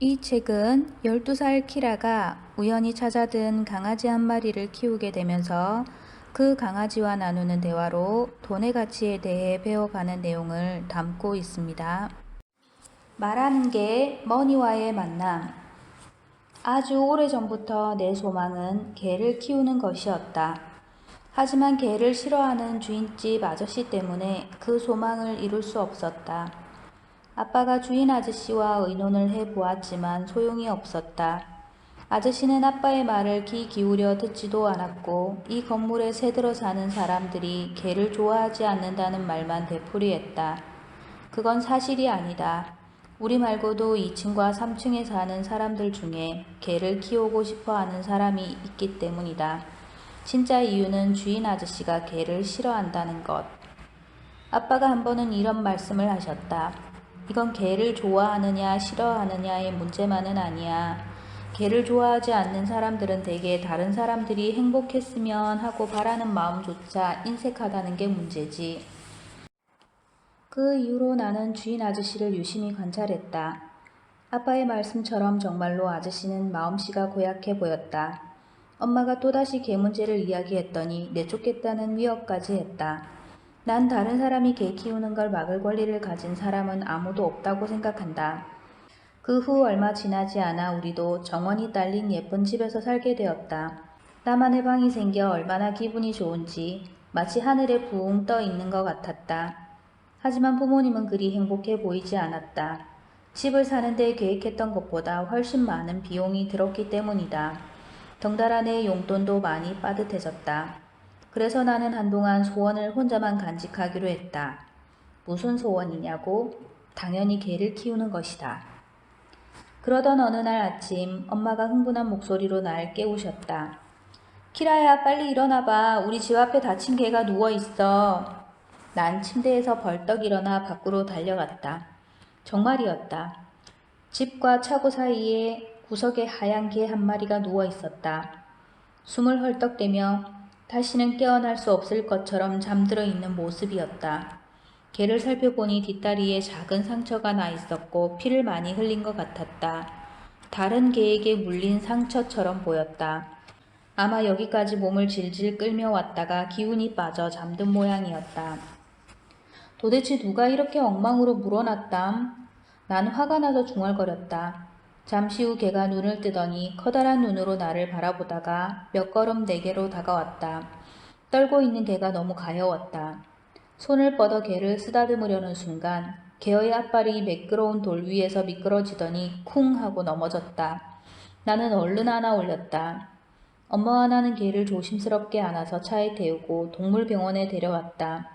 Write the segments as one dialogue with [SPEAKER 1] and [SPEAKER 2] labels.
[SPEAKER 1] 이 책은 12살 키라가 우연히 찾아든 강아지 한 마리를 키우게 되면서 그 강아지와 나누는 대화로 돈의 가치에 대해 배워가는 내용을 담고 있습니다. 말하는 게 머니와의 만남. 아주 오래전부터 내 소망은 개를 키우는 것이었다. 하지만 개를 싫어하는 주인집 아저씨 때문에 그 소망을 이룰 수 없었다. 아빠가 주인 아저씨와 의논을 해보았지만 소용이 없었다. 아저씨는 아빠의 말을 귀 기울여 듣지도 않았고 이 건물에 새들어 사는 사람들이 개를 좋아하지 않는다는 말만 되풀이했다. 그건 사실이 아니다. 우리 말고도 2층과 3층에 사는 사람들 중에 개를 키우고 싶어 하는 사람이 있기 때문이다. 진짜 이유는 주인 아저씨가 개를 싫어한다는 것. 아빠가 한 번은 이런 말씀을 하셨다. 이건 개를 좋아하느냐 싫어하느냐의 문제만은 아니야. 개를 좋아하지 않는 사람들은 대개 다른 사람들이 행복했으면 하고 바라는 마음조차 인색하다는 게 문제지. 그 이후로 나는 주인 아저씨를 유심히 관찰했다. 아빠의 말씀처럼 정말로 아저씨는 마음씨가 고약해 보였다. 엄마가 또다시 개 문제를 이야기했더니 내쫓겠다는 위협까지 했다. 난 다른 사람이 개 키우는 걸 막을 권리를 가진 사람은 아무도 없다고 생각한다. 그 후 얼마 지나지 않아 우리도 정원이 딸린 예쁜 집에서 살게 되었다. 나만의 방이 생겨 얼마나 기분이 좋은지 마치 하늘에 붕 떠 있는 것 같았다. 하지만 부모님은 그리 행복해 보이지 않았다. 집을 사는데 계획했던 것보다 훨씬 많은 비용이 들었기 때문이다. 덩달아 내 용돈도 많이 빠듯해졌다. 그래서 나는 한동안 소원을 혼자만 간직하기로 했다. 무슨 소원이냐고? 당연히 개를 키우는 것이다. 그러던 어느 날 아침 엄마가 흥분한 목소리로 날 깨우셨다. 키라야, 빨리 일어나봐. 우리 집 앞에 다친 개가 누워있어. 난 침대에서 벌떡 일어나 밖으로 달려갔다. 정말이었다. 집과 차고 사이에 구석에 하얀 개 한 마리가 누워있었다. 숨을 헐떡대며 다시는 깨어날 수 없을 것처럼 잠들어 있는 모습이었다. 개를 살펴보니 뒷다리에 작은 상처가 나 있었고 피를 많이 흘린 것 같았다. 다른 개에게 물린 상처처럼 보였다. 아마 여기까지 몸을 질질 끌며 왔다가 기운이 빠져 잠든 모양이었다. 도대체 누가 이렇게 엉망으로 물어놨담? 난 화가 나서 중얼거렸다. 잠시 후 개가 눈을 뜨더니 커다란 눈으로 나를 바라보다가 몇 걸음 내게로 다가왔다. 떨고 있는 개가 너무 가여웠다. 손을 뻗어 개를 쓰다듬으려는 순간 개의 앞발이 매끄러운 돌 위에서 미끄러지더니 쿵 하고 넘어졌다. 나는 얼른 안아 올렸다. 엄마와 나는 개를 조심스럽게 안아서 차에 태우고 동물병원에 데려왔다.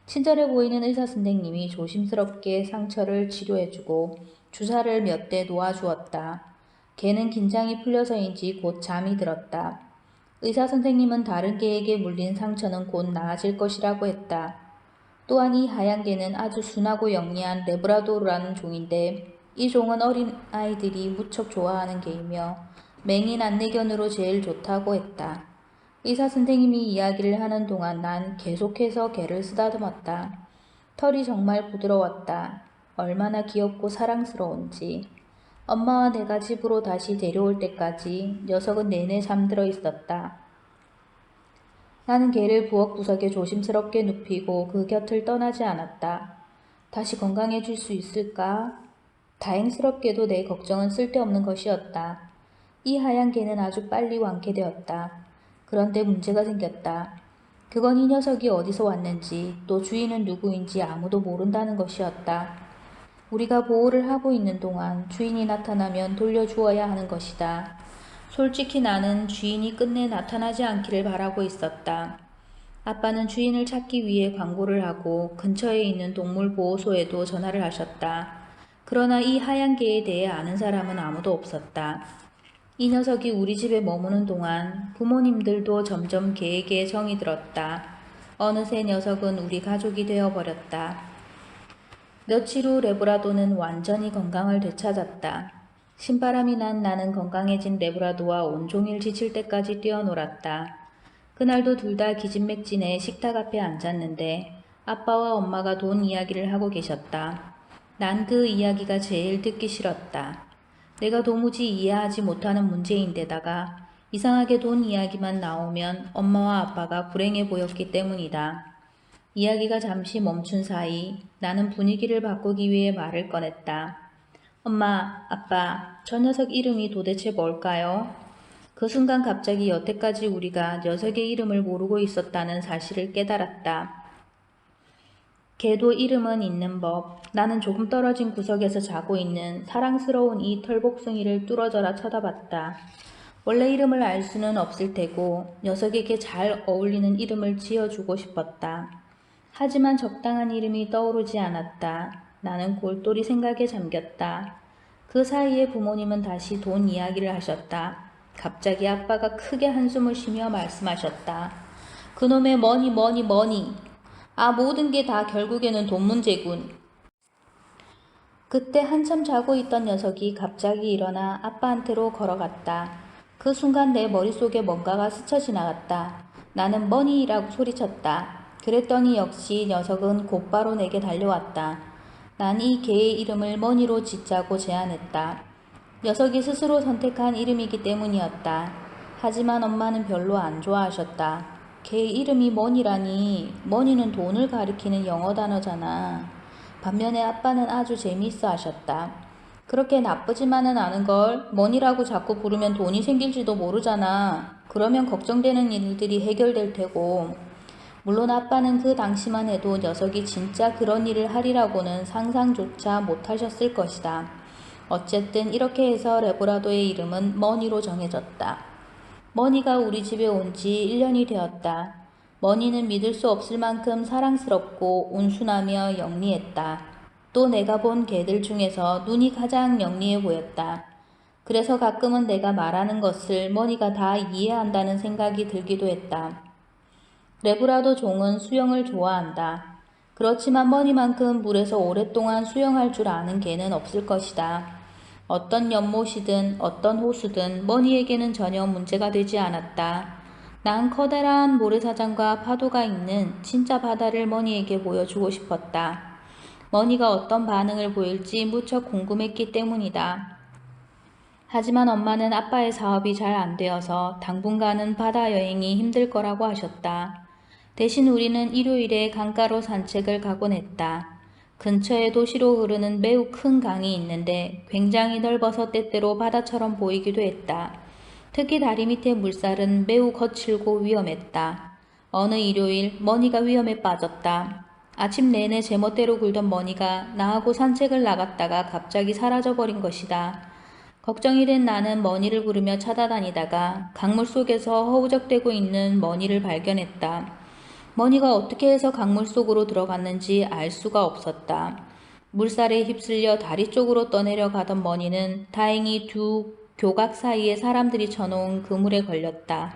[SPEAKER 1] 친절해 보이는 의사 선생님이 조심스럽게 상처를 치료해주고 주사를 몇 대 놓아주었다. 개는 긴장이 풀려서인지 곧 잠이 들었다. 의사 선생님은 다른 개에게 물린 상처는 곧 나아질 것이라고 했다. 또한 이 하얀 개는 아주 순하고 영리한 레브라도르라는 종인데 이 종은 어린 아이들이 무척 좋아하는 개이며 맹인 안내견으로 제일 좋다고 했다. 의사 선생님이 이야기를 하는 동안 난 계속해서 개를 쓰다듬었다. 털이 정말 부드러웠다. 얼마나 귀엽고 사랑스러운지. 엄마와 내가 집으로 다시 데려올 때까지 녀석은 내내 잠들어 있었다. 나는 개를 부엌 구석에 조심스럽게 눕히고 그 곁을 떠나지 않았다. 다시 건강해질 수 있을까? 다행스럽게도 내 걱정은 쓸데없는 것이었다. 이 하얀 개는 아주 빨리 완쾌되었다. 그런데 문제가 생겼다. 그건 이 녀석이 어디서 왔는지 또 주인은 누구인지 아무도 모른다는 것이었다. 우리가 보호를 하고 있는 동안 주인이 나타나면 돌려주어야 하는 것이다. 솔직히 나는 주인이 끝내 나타나지 않기를 바라고 있었다. 아빠는 주인을 찾기 위해 광고를 하고 근처에 있는 동물보호소에도 전화를 하셨다. 그러나 이 하얀 개에 대해 아는 사람은 아무도 없었다. 이 녀석이 우리 집에 머무는 동안 부모님들도 점점 개에게 정이 들었다. 어느새 녀석은 우리 가족이 되어버렸다. 며칠 후 레브라도는 완전히 건강을 되찾았다. 신바람이 난 나는 건강해진 레브라도와 온종일 지칠 때까지 뛰어놀았다. 그날도 둘 다 기진맥진해 식탁 앞에 앉았는데 아빠와 엄마가 돈 이야기를 하고 계셨다. 난 그 이야기가 제일 듣기 싫었다. 내가 도무지 이해하지 못하는 문제인데다가 이상하게 돈 이야기만 나오면 엄마와 아빠가 불행해 보였기 때문이다. 이야기가 잠시 멈춘 사이 나는 분위기를 바꾸기 위해 말을 꺼냈다. 엄마, 아빠, 저 녀석 이름이 도대체 뭘까요? 그 순간 갑자기 여태까지 우리가 녀석의 이름을 모르고 있었다는 사실을 깨달았다. 걔도 이름은 있는 법. 나는 조금 떨어진 구석에서 자고 있는 사랑스러운 이 털복숭이를 뚫어져라 쳐다봤다. 원래 이름을 알 수는 없을 테고 녀석에게 잘 어울리는 이름을 지어주고 싶었다. 하지만 적당한 이름이 떠오르지 않았다. 나는 골똘히 생각에 잠겼다. 그 사이에 부모님은 다시 돈 이야기를 하셨다. 갑자기 아빠가 크게 한숨을 쉬며 말씀하셨다. 그놈의 머니. 아, 모든 게 다 결국에는 돈 문제군. 그때 한참 자고 있던 녀석이 갑자기 일어나 아빠한테로 걸어갔다. 그 순간 내 머릿속에 뭔가가 스쳐 지나갔다. 나는 머니라고 소리쳤다. 그랬더니 역시 녀석은 곧바로 내게 달려왔다. 난 이 개의 이름을 머니로 짓자고 제안했다. 녀석이 스스로 선택한 이름이기 때문이었다. 하지만 엄마는 별로 안 좋아하셨다. 걔 이름이 머니라니. 머니는 돈을 가리키는 영어 단어잖아. 반면에 아빠는 아주 재미있어 하셨다. 그렇게 나쁘지만은 않은 걸 머니라고 자꾸 부르면 돈이 생길지도 모르잖아. 그러면 걱정되는 일들이 해결될 테고. 물론 아빠는 그 당시만 해도 녀석이 진짜 그런 일을 하리라고는 상상조차 못하셨을 것이다. 어쨌든 이렇게 해서 레보라도의 이름은 머니로 정해졌다. 머니가 우리 집에 온 지 1년이 되었다. 머니는 믿을 수 없을 만큼 사랑스럽고 온순하며 영리했다. 또 내가 본 개들 중에서 눈이 가장 영리해 보였다. 그래서 가끔은 내가 말하는 것을 머니가 다 이해한다는 생각이 들기도 했다. 레브라도 종은 수영을 좋아한다. 그렇지만 머니만큼 물에서 오랫동안 수영할 줄 아는 개는 없을 것이다. 어떤 연못이든 어떤 호수든 머니에게는 전혀 문제가 되지 않았다. 난 커다란 모래사장과 파도가 있는 진짜 바다를 머니에게 보여주고 싶었다. 머니가 어떤 반응을 보일지 무척 궁금했기 때문이다. 하지만 엄마는 아빠의 사업이 잘 안 되어서 당분간은 바다 여행이 힘들 거라고 하셨다. 대신 우리는 일요일에 강가로 산책을 가곤 했다. 근처에 도시로 흐르는 매우 큰 강이 있는데 굉장히 넓어서 때때로 바다처럼 보이기도 했다. 특히 다리 밑의 물살은 매우 거칠고 위험했다. 어느 일요일 머니가 위험에 빠졌다. 아침 내내 제멋대로 굴던 머니가 나하고 산책을 나갔다가 갑자기 사라져버린 것이다. 걱정이 된 나는 머니를 부르며 찾아다니다가 강물 속에서 허우적대고 있는 머니를 발견했다. 머니가 어떻게 해서 강물 속으로 들어갔는지 알 수가 없었다. 물살에 휩쓸려 다리 쪽으로 떠내려가던 머니는 다행히 두 교각 사이에 사람들이 쳐놓은 그물에 걸렸다.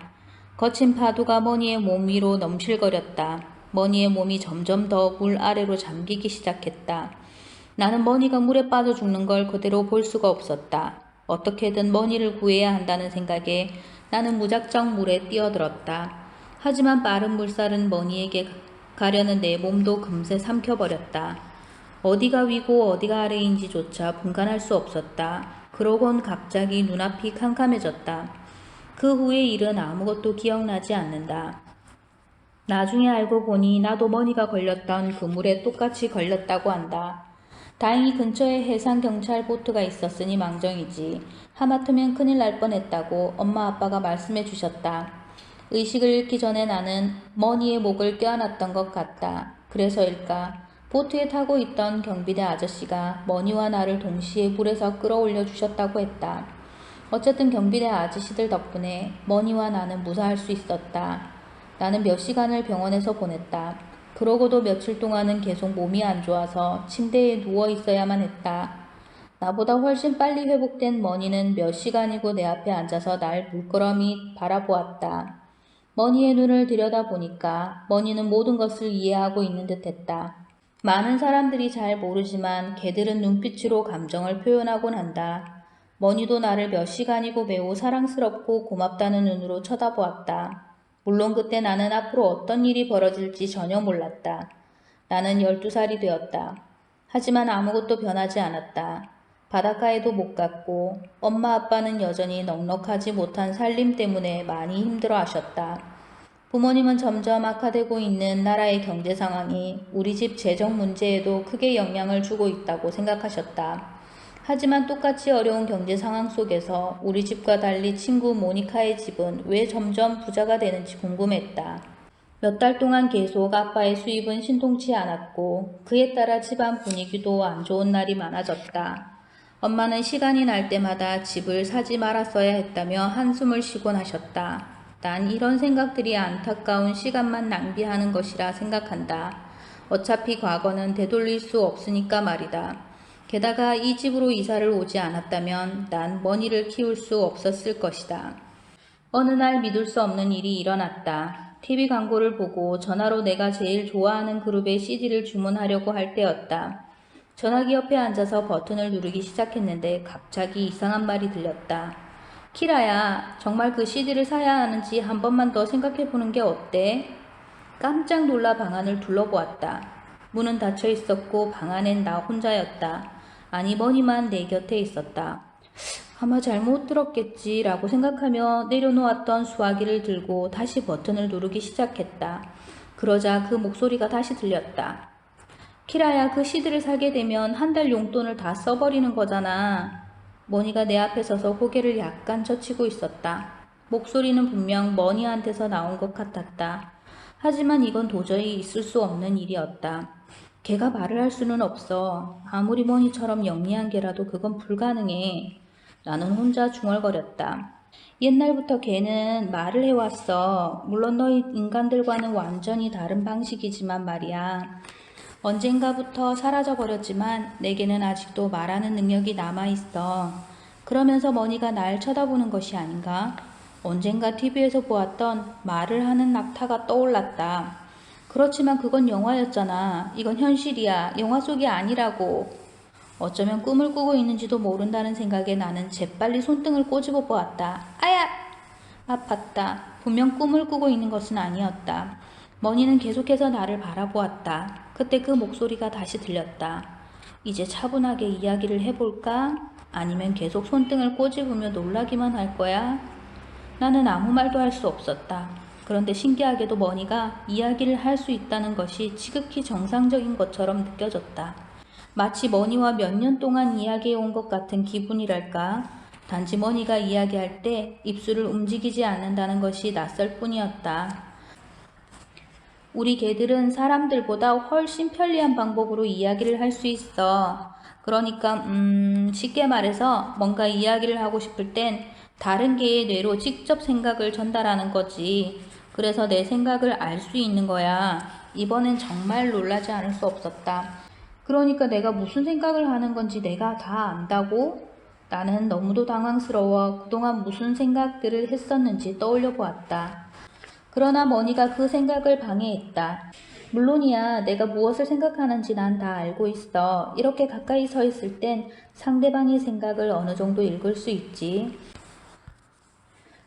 [SPEAKER 1] 거친 파도가 머니의 몸 위로 넘실거렸다. 머니의 몸이 점점 더 물 아래로 잠기기 시작했다. 나는 머니가 물에 빠져 죽는 걸 그대로 볼 수가 없었다. 어떻게든 머니를 구해야 한다는 생각에 나는 무작정 물에 뛰어들었다. 하지만 빠른 물살은 머니에게 가려는 내 몸도 금세 삼켜버렸다. 어디가 위고 어디가 아래인지조차 분간할 수 없었다. 그러곤 갑자기 눈앞이 캄캄해졌다. 그 후의 일은 아무것도 기억나지 않는다. 나중에 알고 보니 나도 머니가 걸렸던 그 물에 똑같이 걸렸다고 한다. 다행히 근처에 해상경찰 보트가 있었으니 망정이지. 하마터면 큰일 날 뻔했다고 엄마 아빠가 말씀해 주셨다. 의식을 잃기 전에 나는 머니의 목을 껴안았던 것 같다. 그래서일까? 보트에 타고 있던 경비대 아저씨가 머니와 나를 동시에 물에서 끌어올려 주셨다고 했다. 어쨌든 경비대 아저씨들 덕분에 머니와 나는 무사할 수 있었다. 나는 몇 시간을 병원에서 보냈다. 그러고도 며칠 동안은 계속 몸이 안 좋아서 침대에 누워 있어야만 했다. 나보다 훨씬 빨리 회복된 머니는 몇 시간이고 내 앞에 앉아서 날 물끄러미 바라보았다. 머니의 눈을 들여다보니까 머니는 모든 것을 이해하고 있는 듯했다. 많은 사람들이 잘 모르지만 개들은 눈빛으로 감정을 표현하곤 한다. 머니도 나를 몇 시간이고 매우 사랑스럽고 고맙다는 눈으로 쳐다보았다. 물론 그때 나는 앞으로 어떤 일이 벌어질지 전혀 몰랐다. 나는 12살이 되었다. 하지만 아무것도 변하지 않았다. 바닷가에도 못 갔고 엄마 아빠는 여전히 넉넉하지 못한 살림 때문에 많이 힘들어 하셨다. 부모님은 점점 악화되고 있는 나라의 경제 상황이 우리 집 재정 문제에도 크게 영향을 주고 있다고 생각하셨다. 하지만 똑같이 어려운 경제 상황 속에서 우리 집과 달리 친구 모니카의 집은 왜 점점 부자가 되는지 궁금했다. 몇 달 동안 계속 아빠의 수입은 신통치 않았고 그에 따라 집안 분위기도 안 좋은 날이 많아졌다. 엄마는 시간이 날 때마다 집을 사지 말았어야 했다며 한숨을 쉬곤 하셨다. 난 이런 생각들이 안타까운 시간만 낭비하는 것이라 생각한다. 어차피 과거는 되돌릴 수 없으니까 말이다. 게다가 이 집으로 이사를 오지 않았다면 난 머니를 키울 수 없었을 것이다. 어느 날 믿을 수 없는 일이 일어났다. TV 광고를 보고 전화로 내가 제일 좋아하는 그룹의 CD를 주문하려고 할 때였다. 전화기 옆에 앉아서 버튼을 누르기 시작했는데 갑자기 이상한 말이 들렸다. 키라야, 정말 그 CD를 사야 하는지 한 번만 더 생각해 보는 게 어때? 깜짝 놀라 방 안을 둘러보았다. 문은 닫혀 있었고 방 안엔 나 혼자였다. 아니 머니만 내 곁에 있었다. 아마 잘못 들었겠지라고 생각하며 내려놓았던 수화기를 들고 다시 버튼을 누르기 시작했다. 그러자 그 목소리가 다시 들렸다. 키라야, 그 CD를 사게 되면 한 달 용돈을 다 써버리는 거잖아. 머니가 내 앞에 서서 고개를 약간 젖히고 있었다. 목소리는 분명 머니한테서 나온 것 같았다. 하지만 이건 도저히 있을 수 없는 일이었다. 걔가 말을 할 수는 없어. 아무리 머니처럼 영리한 걔라도 그건 불가능해. 나는 혼자 중얼거렸다. 옛날부터 걔는 말을 해왔어. 물론 너희 인간들과는 완전히 다른 방식이지만 말이야. 언젠가부터 사라져버렸지만 내게는 아직도 말하는 능력이 남아있어. 그러면서 머니가 날 쳐다보는 것이 아닌가? 언젠가 TV에서 보았던 말을 하는 낙타가 떠올랐다. 그렇지만 그건 영화였잖아. 이건 현실이야. 영화 속이 아니라고. 어쩌면 꿈을 꾸고 있는지도 모른다는 생각에 나는 재빨리 손등을 꼬집어 보았다. 아야! 아팠다. 분명 꿈을 꾸고 있는 것은 아니었다. 머니는 계속해서 나를 바라보았다. 그때 그 목소리가 다시 들렸다. 이제 차분하게 이야기를 해볼까? 아니면 계속 손등을 꼬집으며 놀라기만 할 거야? 나는 아무 말도 할 수 없었다. 그런데 신기하게도 머니가 이야기를 할 수 있다는 것이 지극히 정상적인 것처럼 느껴졌다. 마치 머니와 몇 년 동안 이야기해온 것 같은 기분이랄까. 단지 머니가 이야기할 때 입술을 움직이지 않는다는 것이 낯설 뿐이었다. 우리 개들은 사람들보다 훨씬 편리한 방법으로 이야기를 할 수 있어. 그러니까 쉽게 말해서 뭔가 이야기를 하고 싶을 땐 다른 개의 뇌로 직접 생각을 전달하는 거지. 그래서 내 생각을 알 수 있는 거야. 이번엔 정말 놀라지 않을 수 없었다. 그러니까 내가 무슨 생각을 하는 건지 내가 다 안다고? 나는 너무도 당황스러워 그동안 무슨 생각들을 했었는지 떠올려 보았다. 그러나 머니가 그 생각을 방해했다. 물론이야, 내가 무엇을 생각하는지 난 다 알고 있어. 이렇게 가까이 서 있을 땐 상대방의 생각을 어느 정도 읽을 수 있지.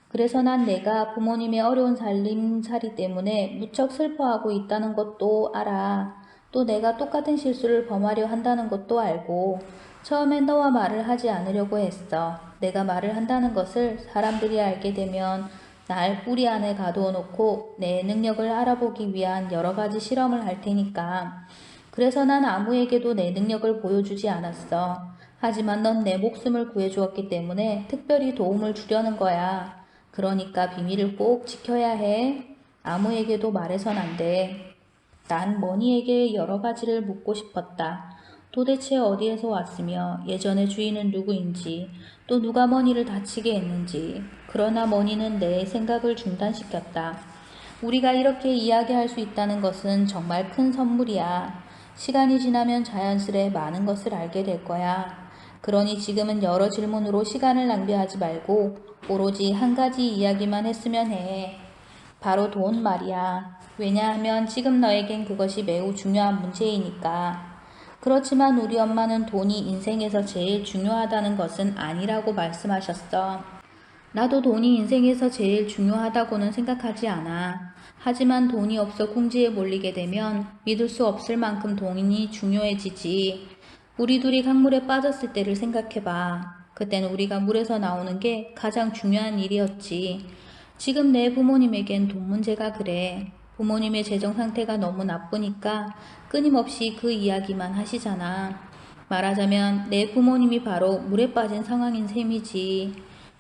[SPEAKER 1] 그래서 난 내가 부모님의 어려운 살림살이 때문에 무척 슬퍼하고 있다는 것도 알아. 또 내가 똑같은 실수를 범하려 한다는 것도 알고. 처음엔 너와 말을 하지 않으려고 했어. 내가 말을 한다는 것을 사람들이 알게 되면 날 뿌리 안에 가두어 놓고 내 능력을 알아보기 위한 여러 가지 실험을 할 테니까. 그래서 난 아무에게도 내 능력을 보여주지 않았어. 하지만 넌 내 목숨을 구해주었기 때문에 특별히 도움을 주려는 거야. 그러니까 비밀을 꼭 지켜야 해. 아무에게도 말해선 안 돼. 난 머니에게 여러 가지를 묻고 싶었다. 도대체 어디에서 왔으며 예전의 주인은 누구인지, 또 누가 머니를 다치게 했는지. 그러나 머니는 내 생각을 중단시켰다. 우리가 이렇게 이야기할 수 있다는 것은 정말 큰 선물이야. 시간이 지나면 자연스레 많은 것을 알게 될 거야. 그러니 지금은 여러 질문으로 시간을 낭비하지 말고 오로지 한 가지 이야기만 했으면 해. 바로 돈 말이야. 왜냐하면 지금 너에겐 그것이 매우 중요한 문제이니까. 그렇지만 우리 엄마는 돈이 인생에서 제일 중요하다는 것은 아니라고 말씀하셨어. 나도 돈이 인생에서 제일 중요하다고는 생각하지 않아. 하지만 돈이 없어 궁지에 몰리게 되면 믿을 수 없을 만큼 돈이 중요해지지. 우리 둘이 강물에 빠졌을 때를 생각해봐. 그때는 우리가 물에서 나오는 게 가장 중요한 일이었지. 지금 내 부모님에겐 돈 문제가 그래. 부모님의 재정 상태가 너무 나쁘니까 끊임없이 그 이야기만 하시잖아. 말하자면 내 부모님이 바로 물에 빠진 상황인 셈이지.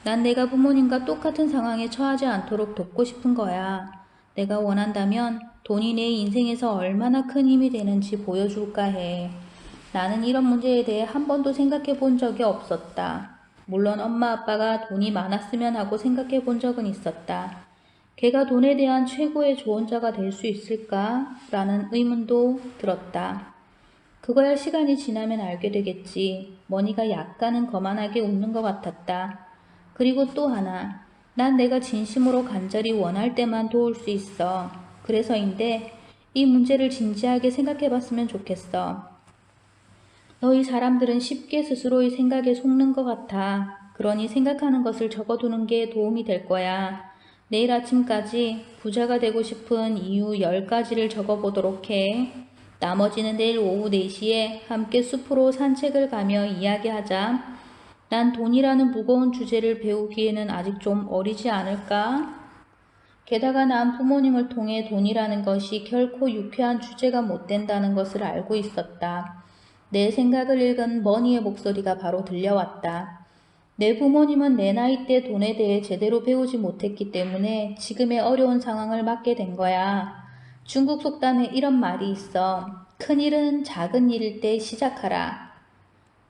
[SPEAKER 1] 난 내가 부모님과 똑같은 상황에 처하지 않도록 돕고 싶은 거야. 내가 원한다면 돈이 내 인생에서 얼마나 큰 힘이 되는지 보여줄까 해. 나는 이런 문제에 대해 한 번도 생각해 본 적이 없었다. 물론 엄마 아빠가 돈이 많았으면 하고 생각해 본 적은 있었다. 걔가 돈에 대한 최고의 조언자가 될 수 있을까? 라는 의문도 들었다. 그거야 시간이 지나면 알게 되겠지. 머니가 약간은 거만하게 웃는 것 같았다. 그리고 또 하나. 난 내가 진심으로 간절히 원할 때만 도울 수 있어. 그래서인데 이 문제를 진지하게 생각해 봤으면 좋겠어. 너희 사람들은 쉽게 스스로의 생각에 속는 것 같아. 그러니 생각하는 것을 적어두는 게 도움이 될 거야. 내일 아침까지 부자가 되고 싶은 이유 10가지를 적어보도록 해. 나머지는 내일 오후 4시에 함께 숲으로 산책을 가며 이야기하자. 난 돈이라는 무거운 주제를 배우기에는 아직 좀 어리지 않을까? 게다가 난 부모님을 통해 돈이라는 것이 결코 유쾌한 주제가 못 된다는 것을 알고 있었다. 내 생각을 읽은 머니의 목소리가 바로 들려왔다. 내 부모님은 내 나이 때 돈에 대해 제대로 배우지 못했기 때문에 지금의 어려운 상황을 맞게 된 거야. 중국 속담에 이런 말이 있어. 큰일은 작은 일일 때 시작하라.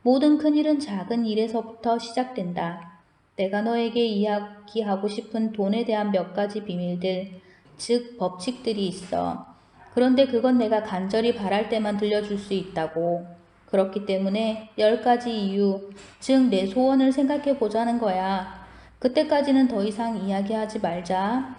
[SPEAKER 1] 모든 큰일은 작은 일에서부터 시작된다. 내가 너에게 이야기하고 싶은 돈에 대한 몇 가지 비밀들, 즉 법칙들이 있어. 그런데 그건 내가 간절히 바랄 때만 들려줄 수 있다고. 그렇기 때문에 10가지 이유, 즉 내 소원을 생각해 보자는 거야. 그때까지는 더 이상 이야기하지 말자.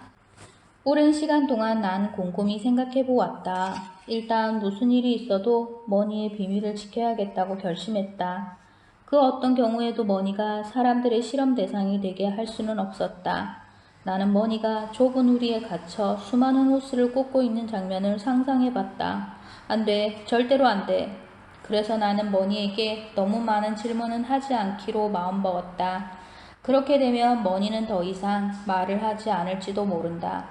[SPEAKER 1] 오랜 시간 동안 난 곰곰이 생각해 보았다. 일단 무슨 일이 있어도 머니의 비밀을 지켜야겠다고 결심했다. 그 어떤 경우에도 머니가 사람들의 실험 대상이 되게 할 수는 없었다. 나는 머니가 좁은 우리에 갇혀 수많은 호스를 꽂고 있는 장면을 상상해 봤다. 안 돼. 절대로 안 돼. 그래서 나는 머니에게 너무 많은 질문은 하지 않기로 마음먹었다. 그렇게 되면 머니는 더 이상 말을 하지 않을지도 모른다.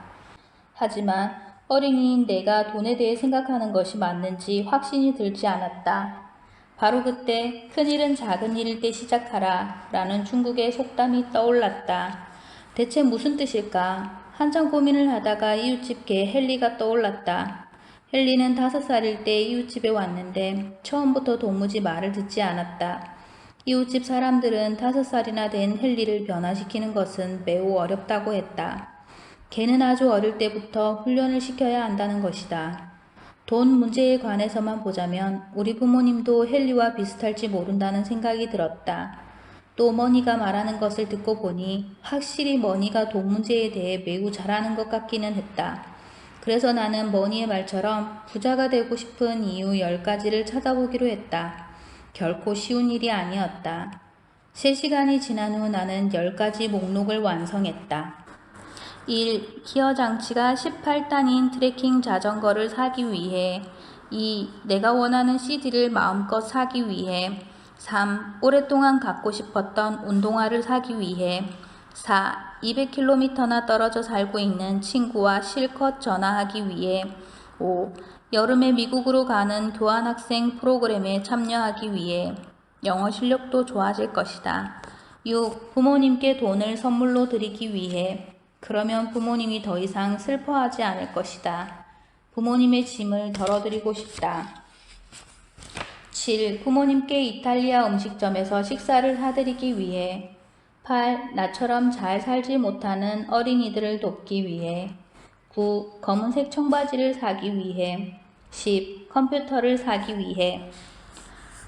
[SPEAKER 1] 하지만 어린이인 내가 돈에 대해 생각하는 것이 맞는지 확신이 들지 않았다. 바로 그때 큰일은 작은 일일 때 시작하라 라는 중국의 속담이 떠올랐다. 대체 무슨 뜻일까? 한참 고민을 하다가 이웃집 개 헨리가 떠올랐다. 헨리는 5살일 때 이웃집에 왔는데 처음부터 도무지 말을 듣지 않았다. 이웃집 사람들은 5살이나 된 헨리를 변화시키는 것은 매우 어렵다고 했다. 걔는 아주 어릴 때부터 훈련을 시켜야 한다는 것이다. 돈 문제에 관해서만 보자면 우리 부모님도 헨리와 비슷할지 모른다는 생각이 들었다. 또 머니가 말하는 것을 듣고 보니 확실히 머니가 돈 문제에 대해 매우 잘 아는 것 같기는 했다. 그래서 나는 머니의 말처럼 부자가 되고 싶은 이유 10가지를 찾아보기로 했다. 결코 쉬운 일이 아니었다. 3시간이 지난 후 나는 10가지 목록을 완성했다. 1. 기어 장치가 18단인 트레킹 자전거를 사기 위해. 2. 내가 원하는 CD를 마음껏 사기 위해. 3. 오랫동안 갖고 싶었던 운동화를 사기 위해. 4. 200km나 떨어져 살고 있는 친구와 실컷 전화하기 위해. 5. 여름에 미국으로 가는 교환학생 프로그램에 참여하기 위해. 영어 실력도 좋아질 것이다. 6. 부모님께 돈을 선물로 드리기 위해. 그러면 부모님이 더 이상 슬퍼하지 않을 것이다. 부모님의 짐을 덜어드리고 싶다. 7. 부모님께 이탈리아 음식점에서 식사를 사드리기 위해. 8. 나처럼 잘 살지 못하는 어린이들을 돕기 위해. 9. 검은색 청바지를 사기 위해. 10. 컴퓨터를 사기 위해.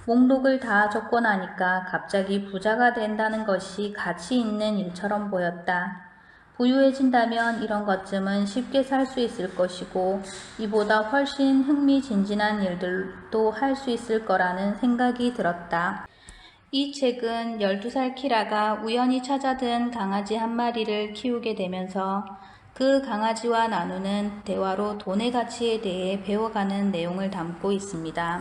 [SPEAKER 1] 목록을 다 적고 나니까 갑자기 부자가 된다는 것이 가치 있는 일처럼 보였다. 부유해진다면 이런 것쯤은 쉽게 살 수 있을 것이고 이보다 훨씬 흥미진진한 일들도 할 수 있을 거라는 생각이 들었다. 이 책은 12살 키라가 우연히 찾아든 강아지 한 마리를 키우게 되면서 그 강아지와 나누는 대화로 돈의 가치에 대해 배워가는 내용을 담고 있습니다.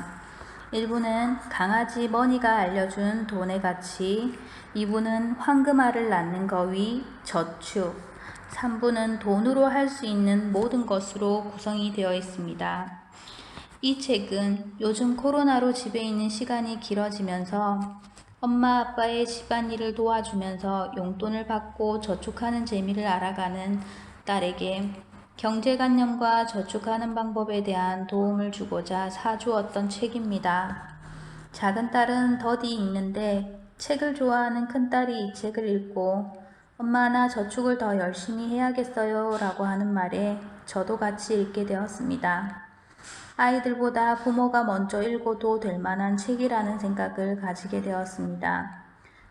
[SPEAKER 1] 1부는 강아지 머니가 알려준 돈의 가치, 2부는 황금알을 낳는 거위, 저축, 3부는 돈으로 할 수 있는 모든 것으로 구성이 되어 있습니다. 이 책은 요즘 코로나로 집에 있는 시간이 길어지면서 엄마 아빠의 집안일을 도와주면서 용돈을 받고 저축하는 재미를 알아가는 딸에게 경제관념과 저축하는 방법에 대한 도움을 주고자 사주었던 책입니다. 작은 딸은 더디 읽는데 책을 좋아하는 큰딸이 이 책을 읽고 엄마 나 저축을 더 열심히 해야겠어요 라고 하는 말에 저도 같이 읽게 되었습니다. 아이들보다 부모가 먼저 읽어도 될 만한 책이라는 생각을 가지게 되었습니다.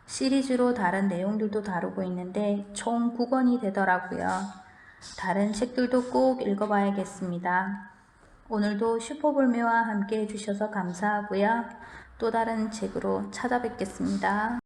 [SPEAKER 1] 시리즈로 다른 내용들도 다루고 있는데 총 9권이 되더라고요. 다른 책들도 꼭 읽어봐야겠습니다. 오늘도 슈퍼볼매와 함께 해주셔서 감사하고요. 또 다른 책으로 찾아뵙겠습니다.